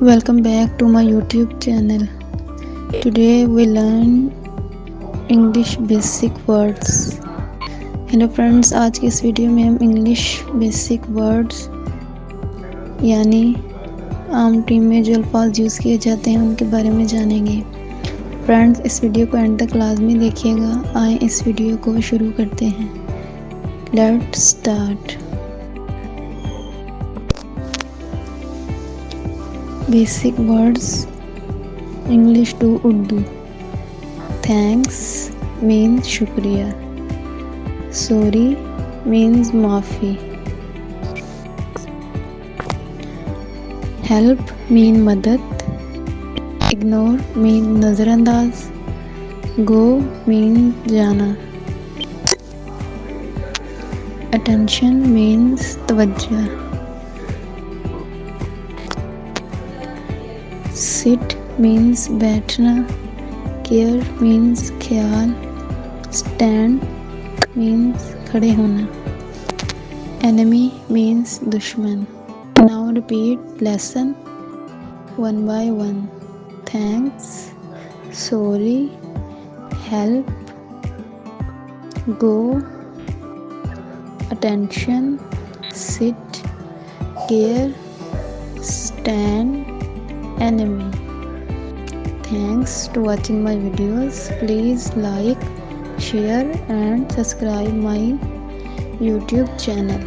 Welcome back to my YouTube channel. Today we learn English basic words. Hello friends, आज की इस video में हम इंग्लिश बेसिक वर्ड्स यानी आम टीम में जो अल्फाज यूज़ किए जाते हैं उनके बारे में जानेंगे। फ्रेंड्स, इस वीडियो को एंड तक लाजमी देखिएगा। आए इस वीडियो को शुरू करते हैं। Let's start. Basic words English to Urdu. Thanks means शुक्रिया, सॉरी मीन्स माफ़ी, हेल्प मीन मदद, इग्नोर मीन नज़रअंदाज, गो मीन जाना, अटेंशन मीन्स तवज्जो, सिट मीन्स बैठना, केयर मीन्स ख्याल, स्टैंड मीन्स खड़े होना, एनिमी मीन्स दुश्मन। Now repeat lesson one by one. Thanks, sorry, help, go, attention, sit, care, stand, enemy. Thanks to watching my videos. Please like, share and subscribe my YouTube channel.